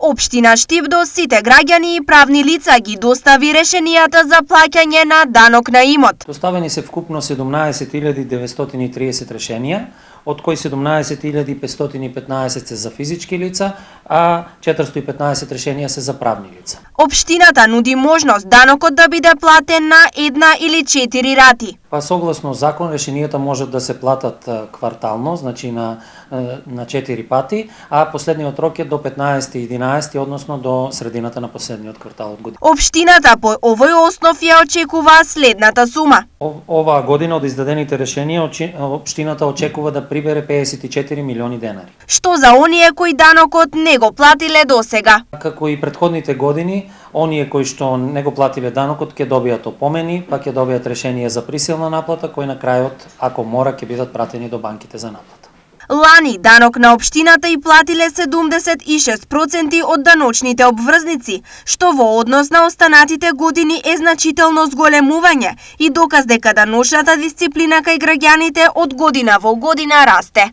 Општина Штип до сите граѓани и правни лица ги достави решенијата за плаќање на данок на имот. Доставени се вкупно 17.930 решенија, од кои 17.515 се за физички лица, а 415 решенија се за правни лица. Општината нуди можност данокот да биде платен на 1 или 4 рати. Согласно закон, решенијата можат да се платат квартално, значи на 4 пати, а последниот рок е до 15.11, односно до средината на последниот квартал од година. Општината по овој основ ја очекува следната сума. Оваа година од издадените решенија општината очекува да прибере 54 милиони денари. Што за оние кои данокот не го платиле досега? Како и претходните години, оние кои што не го платиле данокот ќе добијат опомени, па ќе добијат решение за присилна наплата, кои на крајот, ако мора, ќе бидат пратени до банките за наплата. Лани данок на општината и платиле 76% од даночните обврзници, што во однос на останатите години е значително зголемување и доказ дека даночната дисциплина кај граѓаните од година во година расте.